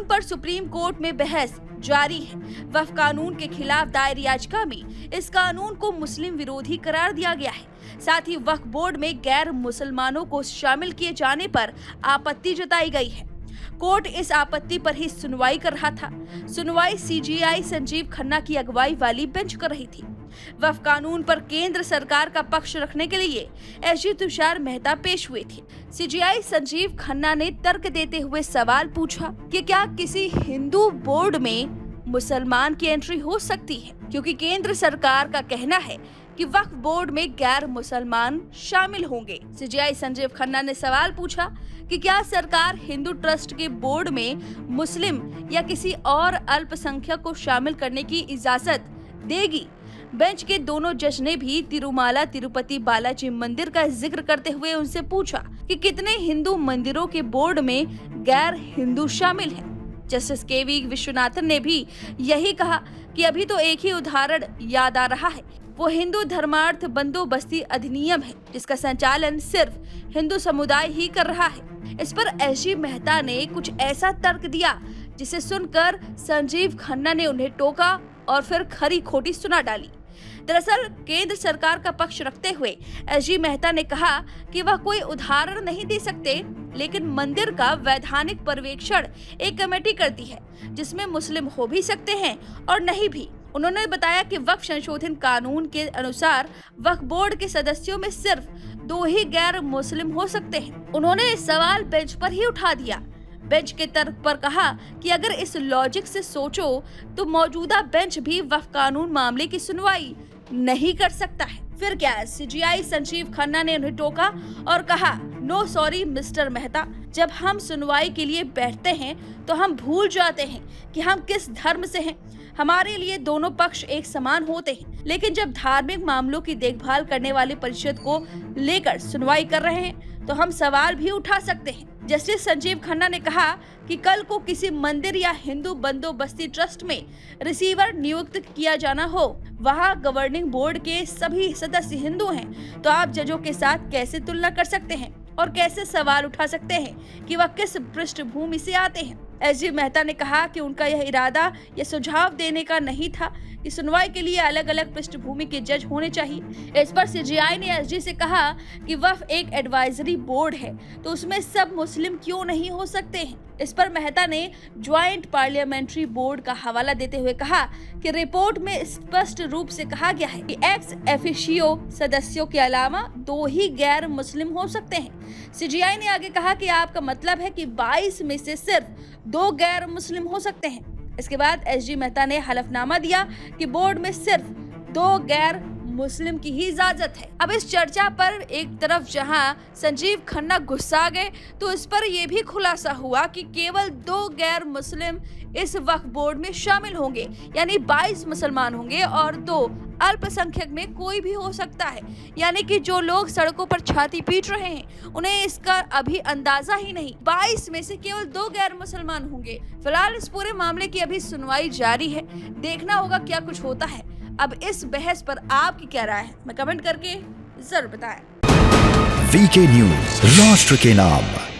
पर supreme court में बहस जारी है। वक्फ कानून के खिलाफ दायर याचिका में इस कानून को मुस्लिम विरोधी करार दिया गया है। साथ ही वक्फ बोर्ड में गैर मुसलमानों को शामिल किए जाने पर आपत्ति जताई गई है। कोर्ट इस आपत्ति पर ही सुनवाई कर रहा था। सुनवाई सीजेआई संजीव खन्ना की अगुवाई वाली बेंच कर रही थी। वक्फ कानून पर केंद्र सरकार का पक्ष रखने के लिए एसजी तुषार मेहता पेश हुए थे। सीजेआई संजीव खन्ना ने तर्क देते हुए सवाल पूछा कि क्या किसी हिंदू बोर्ड में मुसलमान की एंट्री हो सकती है, क्योंकि केंद्र सरकार का कहना है कि वक्फ बोर्ड में गैर मुसलमान शामिल होंगे। सीजेआई संजीव खन्ना ने सवाल पूछा कि क्या सरकार हिंदू ट्रस्ट के बोर्ड में मुस्लिम या किसी और अल्पसंख्यक को शामिल करने की इजाजत देगी। बेंच के दोनों जज ने भी तिरुमाला तिरुपति बालाजी मंदिर का जिक्र करते हुए उनसे पूछा कि कितने हिंदू मंदिरों के बोर्ड में गैर हिंदू शामिल हैं। जस्टिस केवी विश्वनाथन ने भी यही कहा कि अभी तो एक ही उदाहरण याद आ रहा है, वो हिंदू धर्मार्थ बंदोबस्ती अधिनियम है, जिसका संचालन सिर्फ हिंदू समुदाय ही कर रहा है। इस पर एसजी मेहता ने कुछ ऐसा तर्क दिया जिसे सुनकर संजीव खन्ना ने उन्हें टोका और फिर खरी खोटी सुना डाली। दरअसल केंद्र सरकार का पक्ष रखते हुए एसजी मेहता ने कहा कि वह कोई उदाहरण नहीं दे सकते, लेकिन मंदिर का वैधानिक पर्यवेक्षण एक कमेटी करती है, जिसमें मुस्लिम हो भी सकते हैं और नहीं भी। उन्होंने बताया कि वक्फ संशोधन कानून के अनुसार वक्फ बोर्ड के सदस्यों में सिर्फ 2 ही गैर मुस्लिम हो सकते हैं। उन्होंने सवाल बेंच पर ही उठा दिया। बेंच के तर्क पर कहा कि अगर इस लॉजिक से सोचो तो मौजूदा बेंच भी वक्फ कानून मामले की सुनवाई नहीं कर सकता है। फिर क्या, सीजेआई संजीव खन्ना ने उन्हें टोका और कहा, नो सॉरी मिस्टर मेहता, जब हम सुनवाई के लिए बैठते हैं तो हम भूल जाते हैं कि हम किस धर्म से हैं। हमारे लिए दोनों पक्ष एक समान होते हैं, लेकिन जब धार्मिक मामलों की देखभाल करने वाले परिषद को लेकर सुनवाई कर रहे हैं तो हम सवाल भी उठा सकते हैं। जस्टिस संजीव खन्ना ने कहा कि कल को किसी मंदिर या हिंदू बंदोबस्ती ट्रस्ट में रिसीवर नियुक्त किया जाना हो, वहां गवर्निंग बोर्ड के सभी सदस्य हिंदू हैं, तो आप जजों के साथ कैसे तुलना कर सकते हैं और कैसे सवाल उठा सकते हैं कि वह किस पृष्ठभूमि से आते हैं। एसजी मेहता ने कहा कि उनका यह इरादा यह सुझाव देने का नहीं था कि सुनवाई के लिए अलग अलग पृष्ठभूमि के जज होने चाहिए। इस पर सीजेआई ने एसजी से कहा कि वक्फ एक एडवाइजरी बोर्ड है, तो उसमें सब मुस्लिम क्यों नहीं हो सकते हैं। इस पर मेहता ने ज्वाइंट पार्लियामेंट्री बोर्ड का हवाला देते हुए कहा कि रिपोर्ट में स्पष्ट रूप से कहा गया है कि एक्स एफिशियो सदस्यों के अलावा 2 ही गैर मुस्लिम हो सकते हैं। सीजेआई ने आगे कहा कि आपका मतलब है कि 22 में से सिर्फ 2 गैर मुस्लिम हो सकते हैं। इसके बाद एसजी मेहता ने हलफनामा दिया कि बोर्ड में सिर्फ 2 गैर मुस्लिम की ही इजाजत है। अब इस चर्चा पर एक तरफ जहां संजीव खन्ना गुस्सा गए, तो इस पर यह भी खुलासा हुआ कि केवल 2 गैर मुस्लिम इस वक्फ बोर्ड में शामिल होंगे, यानी 22 मुसलमान होंगे और 2 अल्पसंख्यक में कोई भी हो सकता है। यानी कि जो लोग सड़कों पर छाती पीट रहे हैं उन्हें इसका अभी अंदाजा ही नहीं। 22 में से केवल 2 गैर मुसलमान होंगे। फिलहाल इस पूरे मामले की अभी सुनवाई जारी है, देखना होगा क्या कुछ होता है। अब इस बहस पर आपकी क्या राय है, मैं कमेंट करके जरूर बताएं। वीके न्यूज, राष्ट्र के नाम।